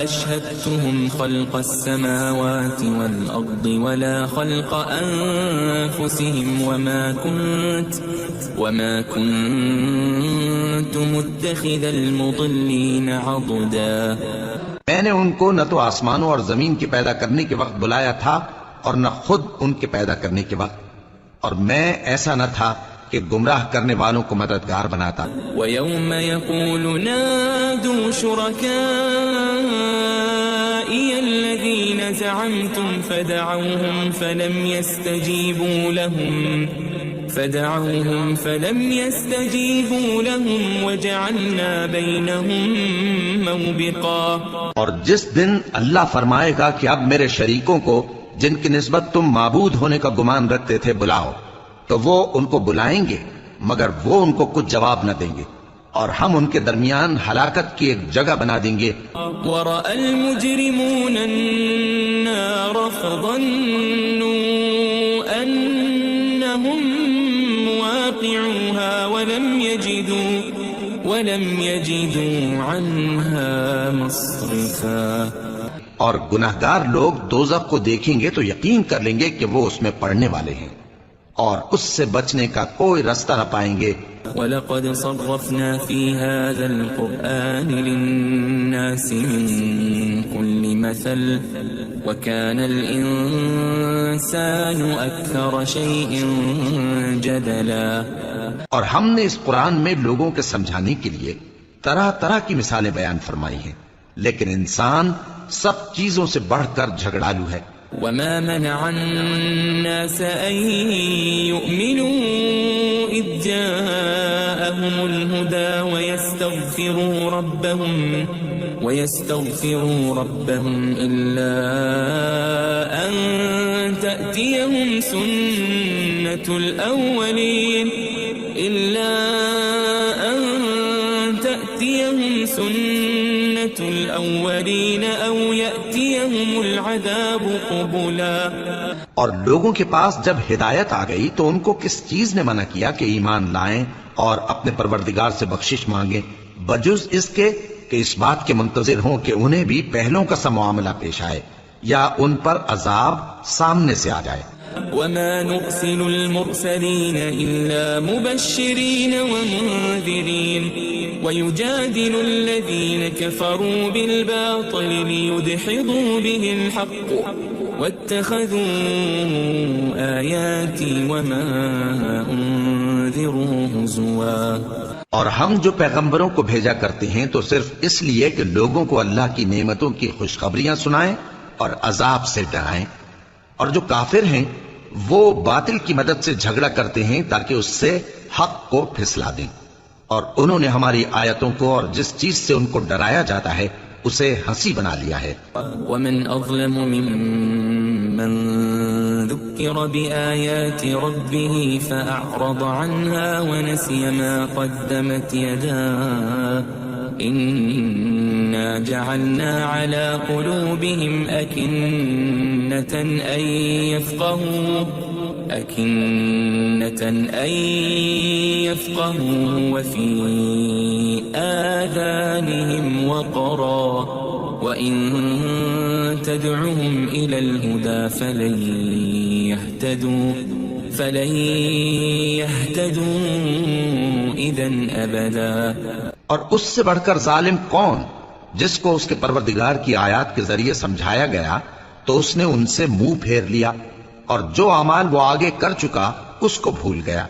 أشهدتهم خلق السماوات والأرض ولا خلق أنفسهم وما كنت متخذ المضلين عضدا. میں نے ان کو نہ تو آسمانوں اور زمین کے پیدا کرنے کے وقت بلایا تھا اور نہ خود ان کے پیدا کرنے کے وقت، اور میں ایسا نہ تھا کہ گمراہ کرنے والوں کو مددگار بناتا. وَيَوْمَ يَقُولُ نَادُوا شُرَكَائِيَ الَّذِينَ زَعَمْتُمْ فَدَعَوْهُمْ فَلَمْ يَسْتَجِيبُوا لَهُمْ وَجَعَلْنَا بَيْنَهُمْ مَوْبِقًا. اور جس دن اللہ فرمائے گا کہ اب میرے شریکوں کو جن کی نسبت تم معبود ہونے کا گمان رکھتے تھے بلاؤ، تو وہ ان کو بلائیں گے مگر وہ ان کو کچھ جواب نہ دیں گے، اور ہم ان کے درمیان ہلاکت کی ایک جگہ بنا دیں گے. وَرَأَى الْمُجْرِمُونَ النَّارَ فَظَنُّوا أَنَّهُمْ مُوَاقِعُوهَا وَلَمْ يَجِدُوا عَنْهَا مَصْرِفًا. اور گناہگار لوگ دوزخ کو دیکھیں گے تو یقین کر لیں گے کہ وہ اس میں پڑنے والے ہیں اور اس سے بچنے کا کوئی رستہ نہ پائیں گے. وَلَقَدْ صَرَّفْنَا فِي هَذَا الْقُرْآنِ لِلنَّاسِ مِنْ كُلِّ مَثَلٍ وَكَانَ الْإِنسَانُ أَكْثَرَ شَيْءٍ جَدَلًا. اور ہم نے اس قرآن میں لوگوں کے سمجھانے کے لیے طرح طرح کی مثالیں بیان فرمائی ہیں، لیکن انسان سب چیزوں سے بڑھ کر جھگڑالو ہے. وَمَا مَنَعَ النَّاسَ أَن يُؤْمِنُوا إِذْ جَاءَهُمُ الْهُدَى وَيَسْتَغْفِرُوا رَبَّهُمْ ويستغفروا ربهم إلا أن تأتيهم سنة الأولين أو يأتيهم العذاب قبلا۔ اور لوگوں کے پاس جب ہدایت آ گئی تو ان کو کس چیز نے منع کیا کہ ایمان لائیں اور اپنے پروردگار سے بخشش مانگیں، بجز اس کے کہ اس بات کے منتظر ہوں کہ انہیں بھی پہلوں کا سا معاملہ پیش آئے یا ان پر عذاب سامنے سے آ جائے۔ وما نرسل المرسلين إلا مبشرين ومنذرين ويجادل الذين كفروا بالباطل ليدحضوا به الحق واتخذوا آياتي وما أنذروا هزوا۔ اور ہم جو پیغمبروں کو بھیجا کرتے ہیں تو صرف اس لیے کہ لوگوں کو اللہ کی نعمتوں کی خوشخبریاں سنائیں اور عذاب سے ڈرائیں، اور جو کافر ہیں وہ باطل کی مدد سے جھگڑا کرتے ہیں تاکہ اس سے حق کو پھسلا دیں، اور انہوں نے ہماری آیتوں کو اور جس چیز سے ان کو ڈرایا جاتا ہے اسے ہنسی بنا لیا ہے۔ ومن اظلم ممن ذکر بآیات ربه فأعرض عنها ونسي ما قدمت يداه إنا جعلنا على قلوبهم أكنة أن يفقهوا وفي آذانهم وقرا وإن تدعهم إلى الهدى فلن يهتدوا إذن أبدا۔ اور اس سے بڑھ کر ظالم کون جس کو اس کے پروردگار کی آیات کے ذریعے سمجھایا گیا تو اس نے ان سے منہ پھیر لیا، اور جو اعمال وہ آگے کر چکا اس کو بھول گیا۔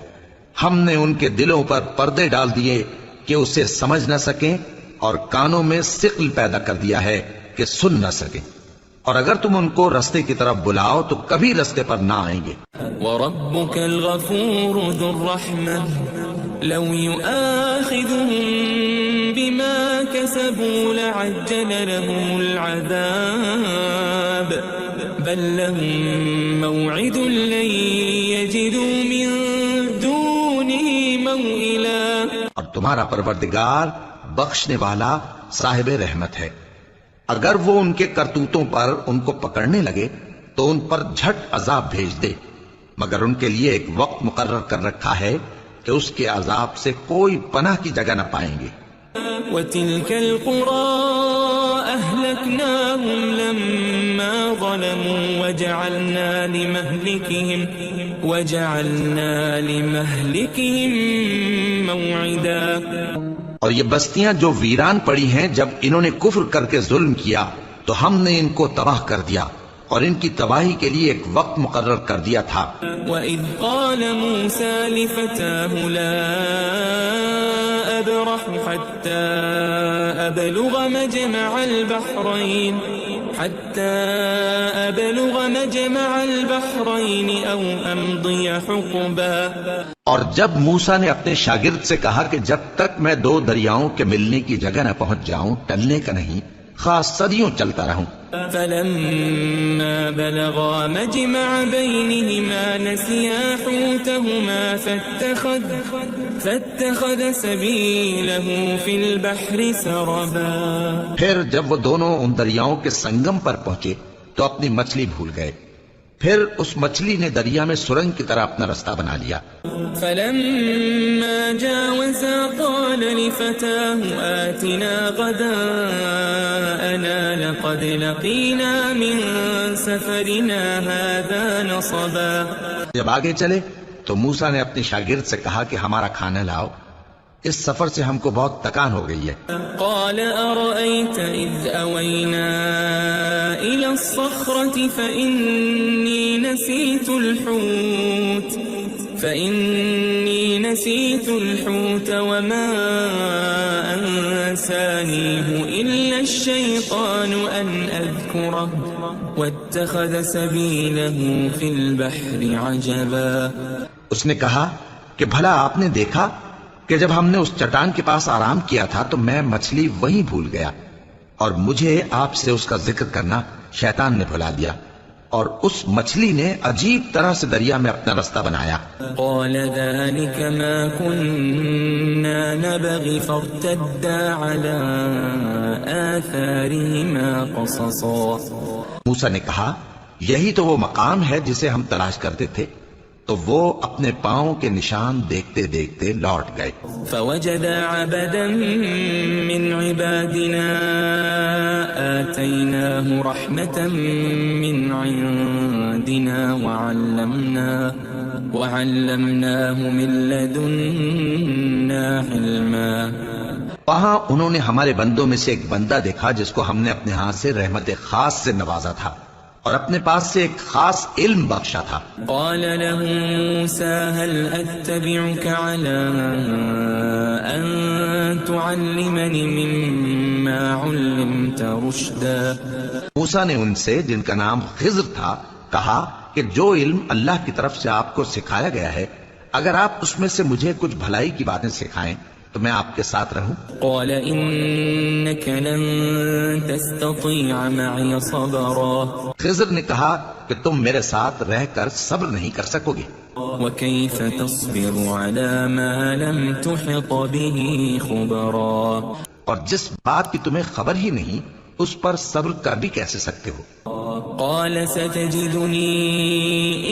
ہم نے ان کے دلوں پر پردے ڈال دیے کہ اسے سمجھ نہ سکیں، اور کانوں میں ثقل پیدا کر دیا ہے کہ سن نہ سکیں، اور اگر تم ان کو رستے کی طرف بلاؤ تو کبھی رستے پر نہ آئیں گے۔ وَرَبُّكَ الْغَفُورُ ذُو الرَّحْمَةِ لَوْ يُؤَاخِذُهُم بِمَا كَسَبُوا لَعَجَّلَ لَهُمُ الْعَذَابَ بَل لَّهُم مَّوْعِدٌ لَّن يَجِدُوا مِن دُونِهِ مَوْئِلًا۔ اور تمہارا پروردگار بخشنے والا صاحب رحمت ہے، اگر وہ ان کے کرتوتوں پر ان کو پکڑنے لگے تو ان پر جھٹ عذاب بھیج دے، مگر ان کے لیے ایک وقت مقرر کر رکھا ہے کہ اس کے عذاب سے کوئی پناہ کی جگہ نہ پائیں گے۔ وَتِلْكَ الْقُرَىٰ أَهْلَكْنَاهُمْ لَمَّا ظَلَمُوا وَجَعَلْنَا لِمَهْلِكِهِمْ مَوْعِدًا۔ اور یہ بستیاں جو ویران پڑی ہیں جب انہوں نے کفر کر کے ظلم کیا تو ہم نے ان کو تباہ کر دیا، اور ان کی تباہی کے لیے ایک وقت مقرر کر دیا تھا۔ وَإِذْ قَالَ مُوسَى لِفَتَاهُ لَا أَبْرَحُ حَتَّى أَبْلُغَ مَجْمَعَ الْبَحْرَيْنِ أَوْ أَمْضِيَ حُقُبًا۔ اور جب موسیٰ نے اپنے شاگرد سے کہا کہ جب تک میں دو دریاؤں کے ملنے کی جگہ نہ پہنچ جاؤں ٹلنے کا نہیں، خاص صدیوں چلتا رہوں۔ فَلَمَّا بَلَغَا مَجْمَعَ بَيْنِهِمَا نَسِيَا حُوتَهُمَا فَاتَّخَذَ سَبِيلَهُ فِي الْبَحْرِ سَرَبًا۔ پھر جب وہ دونوں ان دریاؤں کے سنگم پر پہنچے تو اپنی مچھلی بھول گئے، پھر اس مچھلی نے دریا میں سرنگ کی طرح اپنا رستہ بنا لیا۔ فَلَمَّا جَاوَزَا قَالَ لِفَتَاهُ آتِنَا غَدَاءَنَا لَقَدْ لَقِينَا مِن سَفَرِنَا هَذَا نَصَبًا۔ جب آگے چلے تو موسیٰ نے اپنے شاگرد سے کہا کہ ہمارا کھانا لاؤ، اس سفر سے ہم کو بہت تکان ہو گئی ہے۔ قال أرأيت إذ أوينا إلى الصخرة فإني نسيت الحوت وما أنسانيه إلا الشيطان أن أذكره واتخذ سبيله في البحر عجبا۔ اس نے کہا کہ بھلا آپ نے دیکھا کہ جب ہم نے اس چٹان کے پاس آرام کیا تھا تو میں مچھلی وہیں بھول گیا، اور مجھے آپ سے اس کا ذکر کرنا شیطان نے بھلا دیا، اور اس مچھلی نے عجیب طرح سے دریا میں اپنا رستہ بنایا۔ قال ذلك ما كنا نبغي فارتدا على آثارهما قصصا۔ موسیٰ نے کہا یہی تو وہ مقام ہے جسے ہم تلاش کرتے تھے، تو وہ اپنے پاؤں کے نشان دیکھتے دیکھتے لوٹ گئے۔ فوجد عبدا من عبادنا آتيناه رحمة من عندنا وعلمناه من لدنا علما۔ وہاں انہوں نے ہمارے بندوں میں سے ایک بندہ دیکھا جس کو ہم نے اپنے ہاتھ سے رحمت خاص سے نوازا تھا اور اپنے پاس سے ایک خاص علم بخشا تھا۔ قال له موسى هل أتبعك على أن تعلمني مما علمت رشدا۔ موسیٰ نے ان سے، جن کا نام خضر تھا، کہا کہ جو علم اللہ کی طرف سے آپ کو سکھایا گیا ہے، اگر آپ اس میں سے مجھے کچھ بھلائی کی باتیں سکھائیں تو میں آپ کے ساتھ رہوں۔ قال إنك لن تستطيع معي صبرا۔ خضر نے کہا کہ تم میرے ساتھ رہ کر صبر نہیں کر سکو گے۔ وكيف تصبر على ما لم تحط به خبرا۔ اور جس بات کی تمہیں خبر ہی نہیں اس پر صبر کر بھی کیسے سکتے ہو؟ قال ستجدني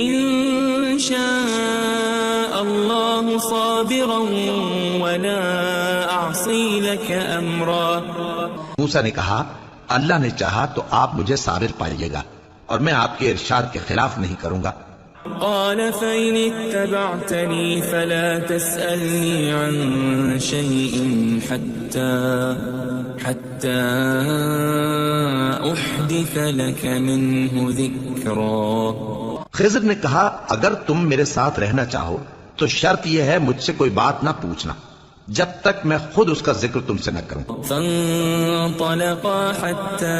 إن شاء الله صابرا ولا أعصي لك أمرا۔ موسیٰ نے کہا اللہ نے چاہا تو آپ مجھے صابر پائیے گا اور میں آپ کے ارشاد کے خلاف نہیں کروں گا۔ قال فإن اتبعتني فلا تسألني عن شيء حتى أحدث لك منه ذكرا۔ خضر نے کہا اگر تم میرے ساتھ رہنا چاہو تو شرط یہ ہے مجھ سے کوئی بات نہ پوچھنا جب تک میں خود اس کا ذکر تم سے نہ کروں۔ فانطلقا حتى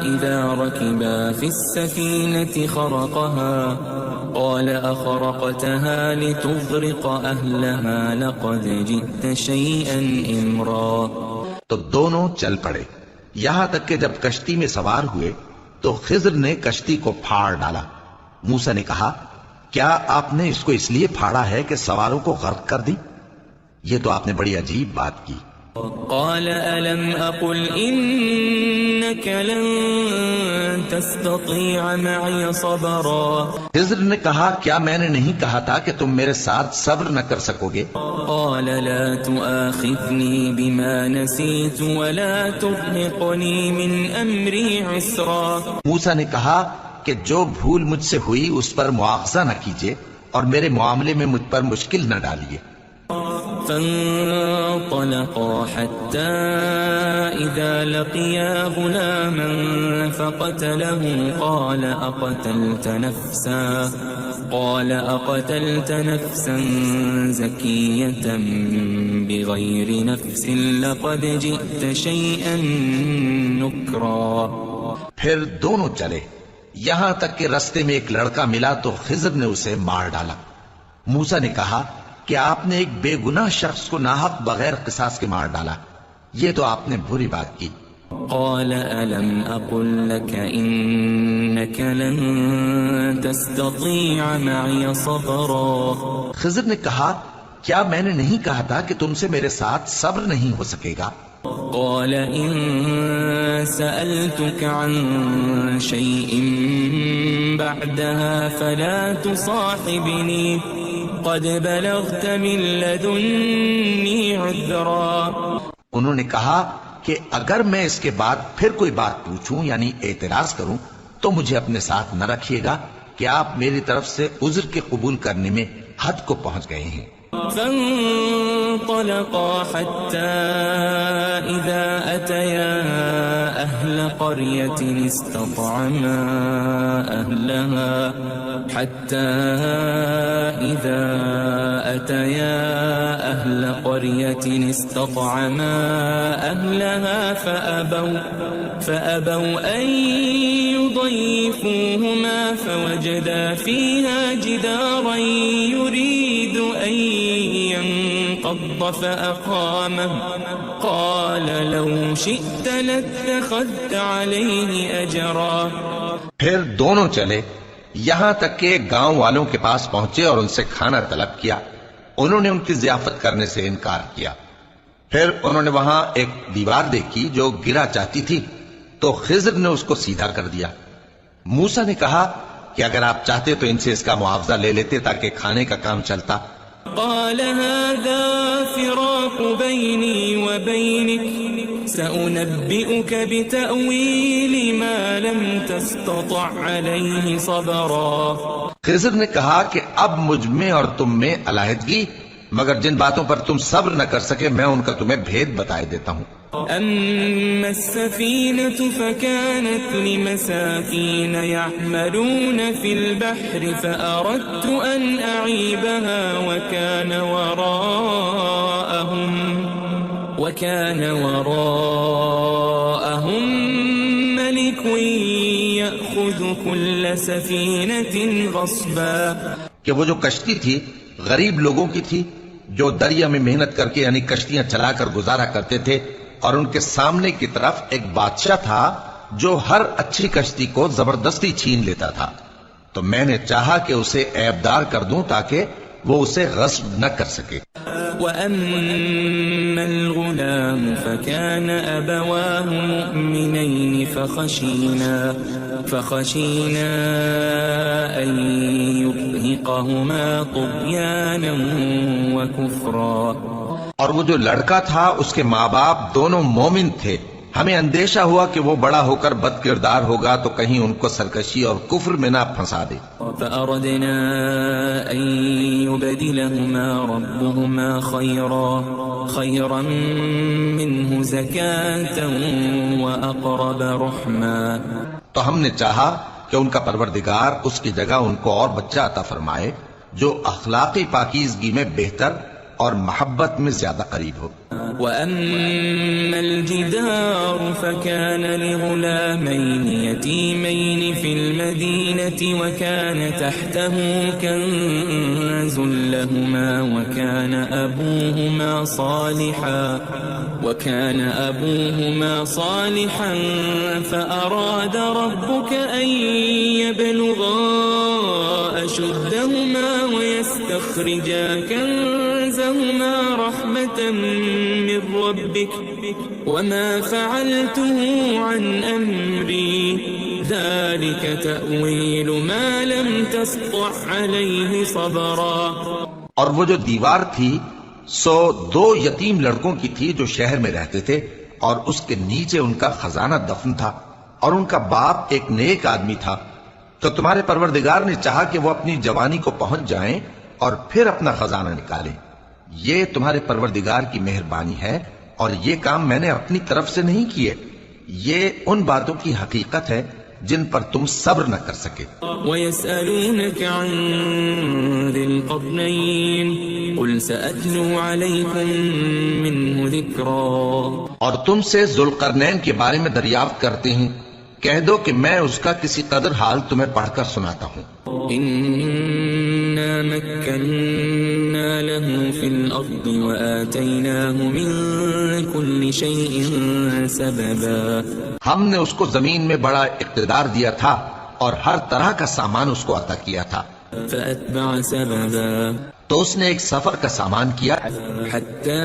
إذا ركبا في السفينة خرقها قال أخرقتها لتغرق أهلها لقد جئت شيئا إمرا۔ تو دونوں چل پڑے، یہاں تک کہ جب کشتی میں سوار ہوئے تو خضر نے کشتی کو پھاڑ ڈالا۔ موسیٰ نے کہا کیا آپ نے اس کو اس لیے پھاڑا ہے کہ سواروں کو غرق کر دی؟ یہ تو آپ نے بڑی عجیب بات کی۔ قال ألم أقل إنك لن تستطيع معي صبرا۔ خضر نے کہا کیا میں نے نہیں کہا تھا کہ تم میرے ساتھ صبر نہ کر سکو گے؟ قال لا تؤاخذني بما نسيت ولا ترهقني من أمري عسرا۔ موسیٰ نے کہا کہ جو بھول مجھ سے ہوئی اس پر مواخذہ نہ کیجیے اور میرے معاملے میں مجھ پر مشکل نہ ڈالیے۔ فانطلقا حتى إذا لقيا غلاما فقتله قال أقتلت نفسا زكية بغير نفس لقد جئت شيئا نكرا۔ پھر دونوں چلے یہاں تک کہ رستے میں ایک لڑکا ملا تو خضر نے اسے مار ڈالا۔ موسیٰ نے کہا کہ آپ نے ایک بے گناہ شخص کو ناحق بغیر قصاص کے مار ڈالا، یہ تو آپ نے بری بات کی۔ قال ألم أقل لك إنك لن تستطيع معي صبرا۔ خضر نے کہا کیا میں نے نہیں کہا تھا کہ تم سے میرے ساتھ صبر نہیں ہو سکے گا؟ قال إن سألتك عن شيء بعدها فلا تصاحبني قد بلغت من لدني عذرا۔ انہوں نے کہا کہ اگر میں اس کے بعد پھر کوئی بات پوچھوں یعنی اعتراض کروں تو مجھے اپنے ساتھ نہ رکھیے گا کہ آپ میری طرف سے عذر کے قبول کرنے میں حد کو پہنچ گئے ہیں۔ فانطلقا حتى إذا أتيا أهل قرية استطعما أهلها فأبوا أن يضيفوهما فوجدا فيها جدارا يريد أن ينقض فأقامه قال لو شئت لاتخذت عليه أجرا. پھر دونوں چلے یہاں تک کہ گاؤں والوں کے پاس پہنچے اور ان سے کھانا طلب کیا. انہوں نے ان کی ضیافت کرنے سے انکار کیا. پھر انہوں نے وہاں ایک دیوار دیکھی جو گرا چاہتی تھی تو خضر نے اس کو سیدھا کر دیا. موسیٰ نے کہا کہ اگر آپ چاہتے تو ان سے اس کا معاوضہ لے لیتے تاکہ کھانے کا کام چلتا. قال هذا فراق بيني وبينك سأنبئك بتأويل ما لم تستطع عليه صبرا. خضر نے کہا کہ اب مجھ میں اور تم میں علیحدگی، مگر جن باتوں پر تم صبر نہ کر سکے میں ان کا تمہیں بھید بتائے دیتا ہوں. أما السفينة فكانت لمساكين يعملون في البحر فأردت أن أعيبها وكان وراءهم ملك يأخذ كل سفينة غصبا. کہ وہ جو کشتی تھی غریب لوگوں کی تھی جو دریا میں محنت کر کے یعنی کشتیاں چلا کر گزارا کرتے تھے، اور ان کے سامنے کی طرف ایک بادشاہ تھا جو ہر اچھی کشتی کو زبردستی چھین لیتا تھا. تو میں نے چاہا کہ اسے عیبدار کر دوں تاکہ وہ اسے غصب نہ کر سکے. وَأَمَّا الْغُلَامُ فَكَانَ أَبَوَاهُ مُؤْمِنَيْنِ فَخَشِينَا أَن يُرْهِقَهُمَا طُغْيَانًا وَكُفْرًا. اور وہ جو لڑکا تھا اس کے ماں باپ دونوں مومن تھے، ہمیں اندیشہ ہوا کہ وہ بڑا ہو کر بد کردار ہوگا تو کہیں ان کو سرکشی اور کفر میں نہ پھنسا دے. فأردنا أن يبدلهما ربهما خيرا منه زكاة وأقرب رحما. تو ہم نے چاہا کہ ان کا پروردگار اس کی جگہ ان کو اور بچہ عطا فرمائے جو اخلاقی پاکیزگی میں بہتر اور محبت میں زیادہ قریب ہو. وَأَمَّا الْجِدَارُ فَكَانَ لِغُلَامَيْنِ يَتِيمَيْنِ فِي الْمَدِينَةِ وَكَانَ تَحْتَهُ كَنْزٌ لَهُمَا وَكَانَ أَبُوهُمَا صَالِحًا فَأَرَادَ رَبُّكَ أَنْ يَبْلُغَا أَشُدَّهُمَا وَيَسْتَخْرِجَا كَنْزَهُمَا رَحْمَةً من ربك وما فعلته عن أمري ذلك تأويل ما لم تسطع عليه صبرا. اور وہ جو دیوار تھی سو دو یتیم لڑکوں کی تھی جو شہر میں رہتے تھے اور اس کے نیچے ان کا خزانہ دفن تھا اور ان کا باپ ایک نیک آدمی تھا. تو تمہارے پروردگار نے چاہا کہ وہ اپنی جوانی کو پہنچ جائیں اور پھر اپنا خزانہ نکالیں. یہ تمہارے پروردگار کی مہربانی ہے اور یہ کام میں نے اپنی طرف سے نہیں کیے. یہ ان باتوں کی حقیقت ہے جن پر تم صبر نہ کر سکے. وَيَسْأَلُونَكَ عَنْ ذِي الْقَرْنَيْنِ قُلْ سَأَتْلُو عَلَيْكُمْ مِنْهُ ذِكْرًا. اور تم سے ذوالقرنین کے بارے میں دریافت کرتے ہیں، کہہ دو کہ میں اس کا کسی قدر حال تمہیں پڑھ کر سناتا ہوں. إِنَّا مَكَّنَّا لَهُ فِي الْأَرْضِ وَآتَيْنَاهُ مِنْ كُلِّ شَيْءٍ سَبَبًا. ہم نے اس کو زمین میں بڑا اقتدار دیا تھا اور ہر طرح کا سامان اس کو عطا کیا تھا. فَأَتْبَعَ سَبَبًا. تو اس نے ایک سفر کا سامان کیا حَتَّى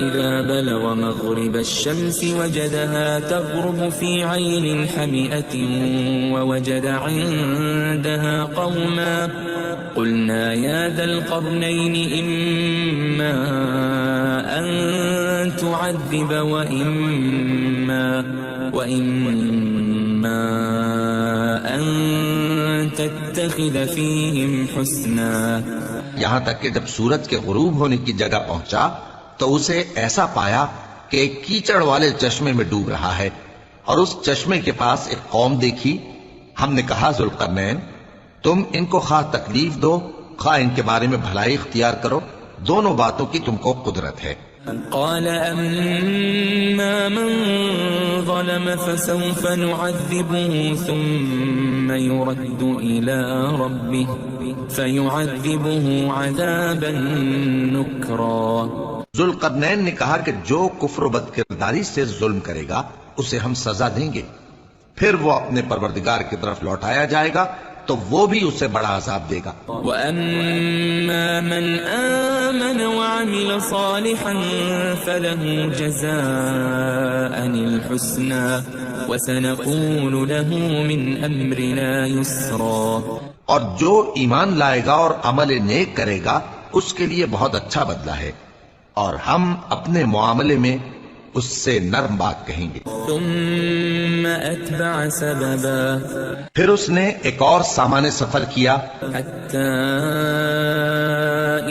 إِذَا بَلَغَ مَغْرِبَ الشَّمْسِ وَجَدَهَا تَغْرُبُ فِي عَيْنٍ حَمِئَةٍ وَوَجَدَ عِندَهَا قَوْمًا قُلْنَا يَا ذَا الْقَرْنَيْنِ إِمَّا أَن تُعَذِّبَ وَإِمَّا أَن تَتَّخِذَ فِيهِمْ حُسْنًا. یہاں تک کہ جب سورج کے غروب ہونے کی جگہ پہنچا تو اسے ایسا پایا کہ ایک کیچڑ والے چشمے میں ڈوب رہا ہے اور اس چشمے کے پاس ایک قوم دیکھی. ہم نے کہا ذوالقرنین تم ان کو خواہ تکلیف دو خواہ ان کے بارے میں بھلائی اختیار کرو، دونوں باتوں کی تم کو قدرت ہے. قال أما من ظلم فسوف نعذبه ثم يرد إلى ربه فيعذبه عذابا نكرا. ذوالقرنین نے کہا کہ جو کفر و بد کرداری سے ظلم کرے گا اسے ہم سزا دیں گے، پھر وہ اپنے پروردگار کی طرف لوٹایا جائے گا تو وہ بھی اسے بڑا عذاب دے گا۔ وَأَمَّا مَنْ آمَنَ وَعَمِلَ صَالِحًا فَلَهُ جَزَاءً الْحُسْنَى وَسَنَقُولُ لَهُ مِنْ أَمْرِنَا يُسْرًا، اور جو ایمان لائے گا اور عمل نیک کرے گا اس کے لیے بہت اچھا بدلہ ہے، اور ہم اپنے معاملے میں اس سے نرم بات کہیں گے۔ ثُمَّ أَتْبَعَ سَبَبًا، پھر اس نے ایک اور سامان سفر کیا حتى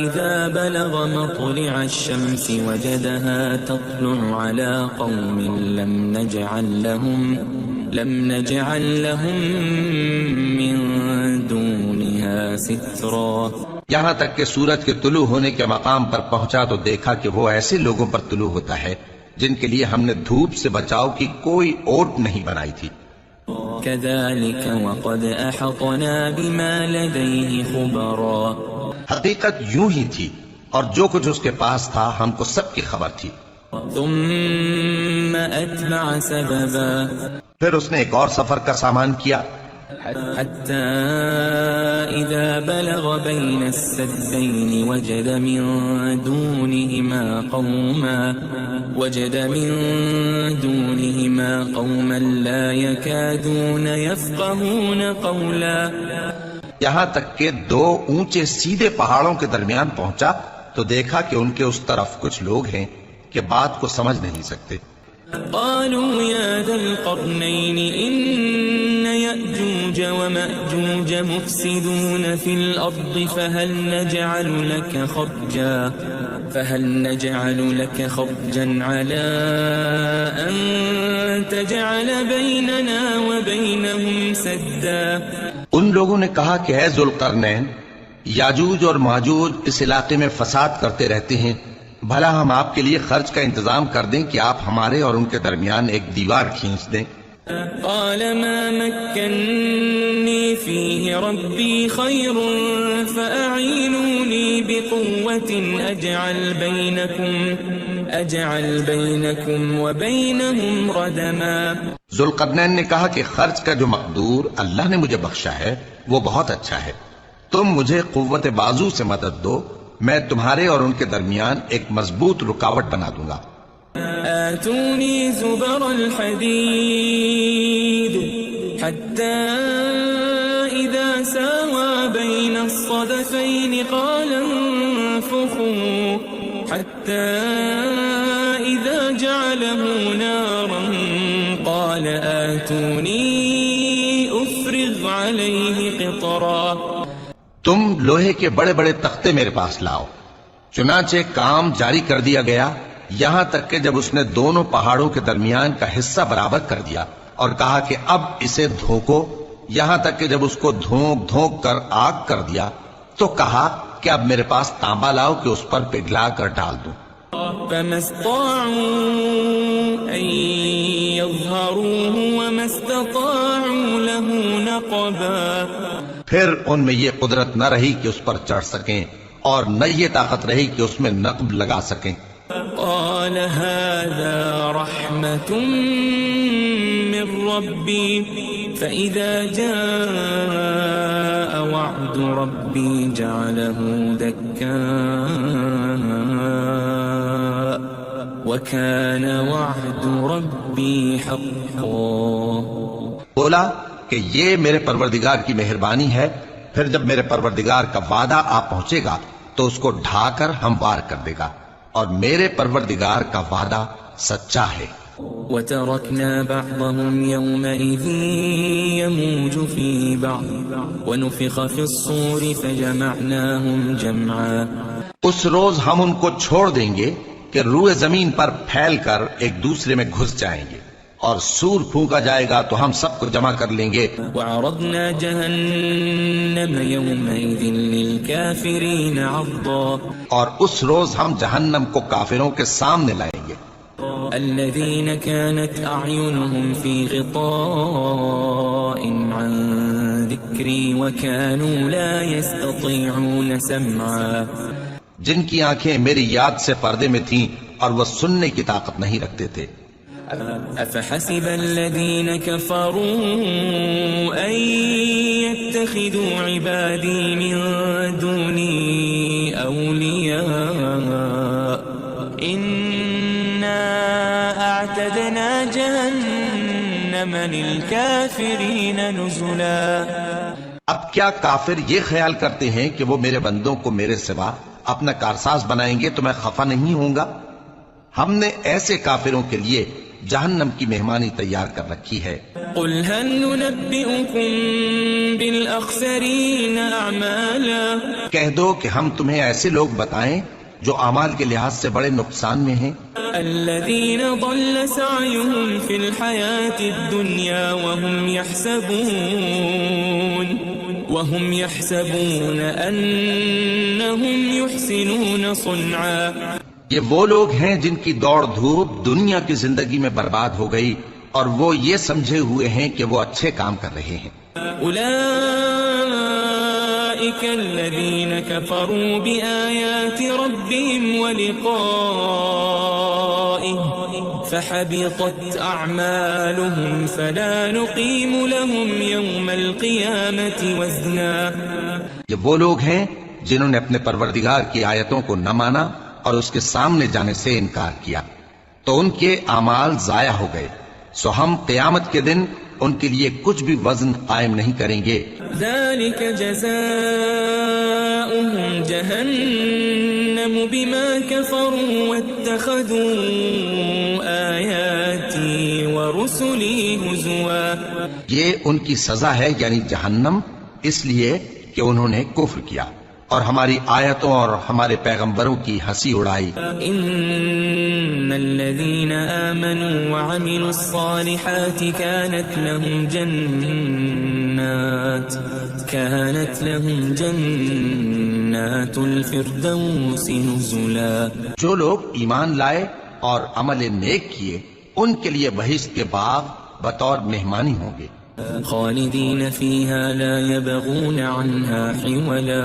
إذا بلغ مطلع الشمس وجدها تطلع على قوم لم نجعل لهم من دونها سترا، یہاں تک کہ سورج کے طلوع ہونے کے مقام پر پہنچا تو دیکھا کہ وہ ایسے لوگوں پر طلوع ہوتا ہے جن کے لیے ہم نے دھوپ سے بچاؤ کی کوئی اوٹ نہیں بنائی تھی۔ كذلك وقد أحطنا بما لديه خبرا، حقیقت یوں ہی تھی اور جو کچھ اس کے پاس تھا ہم کو سب کی خبر تھی۔ ثم أتبع سببا، پھر اس نے ایک اور سفر کا سامان کیا حتى إذا بلغ بين السدين وجد من دونهما قوما لا يكادون يفقهون قولا، یہاں تک کہ دو اونچے سیدھے پہاڑوں کے درمیان پہنچا تو دیکھا کہ ان کے اس طرف کچھ لوگ ہیں کہ بات کو سمجھ نہیں سکتے۔ قالوا يا ذا القرنين إن يأجوج ومأجوج مفسدون في الأرض فهل نجعل لك خرجا على أن تجعل بيننا وبينهم سدا۔ ان لوگوں نے کہا کہ اے ذوالقرنین، یاجوج اور ماجوج اس علاقے میں فساد کرتے رہتے ہیں، بھلا ہم آپ کے لیے خرچ کا انتظام کر دیں کہ آپ ہمارے اور ان کے درمیان ایک دیوار کھینچ دیں۔ قال ما مكنني فيه ربي خير فأعينوني بقوة أجعل بينكم وبينهم ردما۔ ذوالقرنین نے کہا کہ خرچ کا جو مقدور اللہ نے مجھے بخشا ہے وہ بہت اچھا ہے، تم مجھے قوت بازو سے مدد دو، میں تمہارے اور ان کے درمیان ایک مضبوط رکاوٹ بنا دوں گا۔ آتوني زبر الحديد حتى إذا ساوى بين الصدفين قال انفخوا حتى إذا جعله نارا قال آتوني أفرغ عليه قطرا۔ تم لوہے کے بڑے بڑے تختے میرے پاس لاؤ۔ چنانچہ کام جاری کر دیا گیا، یہاں تک کہ جب اس نے دونوں پہاڑوں کے درمیان کا حصہ برابر کر دیا اور کہا کہ اب اسے دھوکو، یہاں تک کہ جب اس کو دھونک دھونک کر آگ کر دیا تو کہا کہ اب میرے پاس تانبا لاؤ کہ اس پر پگھلا کر ڈال دوں۔ فما استطاعوا أن يظهروه وما استطاعوا له نقبا، پھر ان میں یہ قدرت نہ رہی کہ اس پر چڑھ سکیں اور نہ یہ طاقت رہی کہ اس میں نقب لگا سکیں۔ قال هذا رحمة من ربي فإذا جاء وعد ربي جعله دكاء وكان وعد ربي حقا۔ بولا کہ یہ میرے پروردگار کی مہربانی ہے، پھر جب میرے پروردگار کا وعدہ آ پہنچے گا تو اس کو ڈھا کر ہموار کر دے گا، اور میرے پروردگار کا وعدہ سچا ہے۔ وَتَرَكْنَا بَعْضَهُمْ يَوْمَئِذٍ يَمُوجُ فِي بَعْضٍ وَنُفِخَ فِي الصُّورِ فَجَمَعْنَاهُمْ جَمْعًا۔ اس روز ہم ان کو چھوڑ دیں گے کہ روئے زمین پر پھیل کر ایک دوسرے میں گھس جائیں گے، اور سور پھونکا جائے گا تو ہم سب کو جمع کر لیں گے۔ وَعَرَضْنَا جَهَنَّمَ يَوْمَئِذٍ لِلْكَافِرِينَ عَرْضًا۔ اور اس روز ہم جہنم کو کافروں کے سامنے لائیں گے۔ الَّذِينَ كَانَتْ أَعْيُنُهُمْ فِي غِطَاءٍ عَنْ ذِكْرِي وَكَانُوا لَا يَسْتَطِيعُونَ سَمْعًا۔ جن کی آنکھیں میری یاد سے پردے میں تھیں اور وہ سننے کی طاقت نہیں رکھتے تھے۔ أفحسب الذين كفروا أن يتخذوا عبادي من دوني أولياء إنا أعتدنا جهنم للكافرين نزلا۔ اب کیا کافر یہ خیال کرتے ہیں کہ وہ میرے بندوں کو میرے سوا اپنا کارساز بنائیں گے تو میں خفا نہیں ہوں گا؟ ہم نے ایسے کافروں کے لیے جہنم کی مہمانی تیار کر رکھی ہے۔ قل هل ننبئكم بالأخسرين أعمالا، کہہ دو کہ ہم تمہیں ایسے لوگ بتائیں جو اعمال کے لحاظ سے بڑے نقصان میں ہیں، الذين ضل سعيهم في الحياة الدنيا وهم يحسبون أنهم يحسنون صنعا۔ یہ وہ لوگ ہیں جن کی دوڑ دھوپ دنیا کی زندگی میں برباد ہو گئی اور وہ یہ سمجھے ہوئے ہیں کہ وہ اچھے کام کر رہے ہیں۔ أولئك الذين كفروا بآيات ربهم ولقائه فحبطت أعمالهم فلا نقيم لهم يوم القيامة وزنا۔ یہ وہ لوگ ہیں جنہوں نے اپنے پروردگار کی آیتوں کو نہ مانا اور اس کے سامنے جانے سے انکار کیا تو ان کے اعمال ضائع ہو گئے، سو ہم قیامت کے دن ان کے لیے کچھ بھی وزن قائم نہیں کریں گے۔ ذلك جزاؤهم جهنم بما كفروا واتخذوا آياتي ورسلي هزوا۔ یہ ان کی سزا ہے یعنی جہنم، اس لیے کہ انہوں نے کفر کیا اور ہماری آیتوں اور ہمارے پیغمبروں کی ہنسی اڑائی۔ ان الذين آمنوا وعملوا الصالحات كانت لهم جنات الفردوس نزلا۔ جو لوگ ایمان لائے اور عمل نیک کیے ان کے لیے بہشت کے باغ بطور مہمانی ہوں گے، خالدین فیہا لا یبغون عنہا حولا۔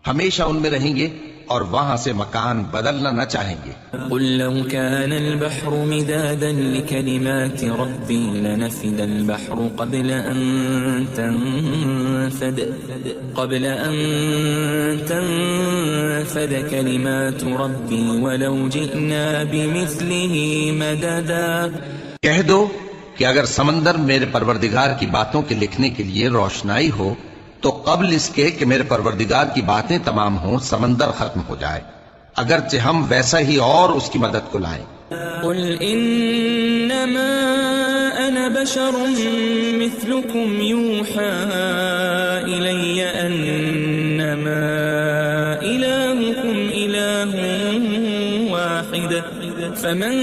ہمیشہ ان میں رہیں گے اور وہاں سے مکان بدلنا نہ چاہیں گے۔ قل لو كان البحر مدادا لكلمات ربي لنفد البحر قبل أن تنفد كلمات ربي ولو جئنا بمثله مددا۔ کہہ دو کہ اگر سمندر میرے پروردگار کی باتوں کے لکھنے کے لیے روشنائی ہو تو قبل اس کے کہ میرے پروردگار کی باتیں تمام ہوں سمندر ختم ہو جائے، اگرچہ ہم ویسا ہی اور اس کی مدد کو لائیں۔ قل انما انا بشر مثلكم يوحى الي انما الهكم اله واحد فمن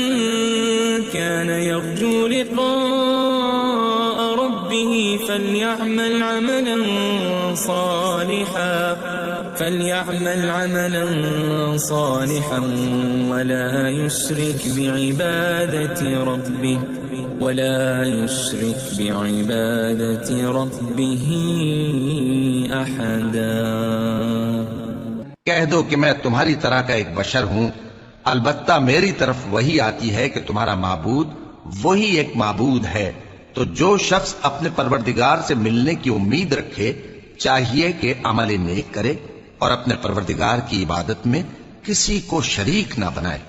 كان يرجو لقاء ربه فليعمل عملا صالحا ولا يشرك بعبادة ربه أحدا۔ کہہ دو کہ میں تمہاری طرح کا ایک بشر ہوں، البتہ میری طرف وہی آتی ہے کہ تمہارا معبود وہی ایک معبود ہے، تو جو شخص اپنے پروردگار سے ملنے کی امید رکھے چاہیے کہ عمل نیک کرے اور اپنے پروردگار کی عبادت میں کسی کو شریک نہ بنائے۔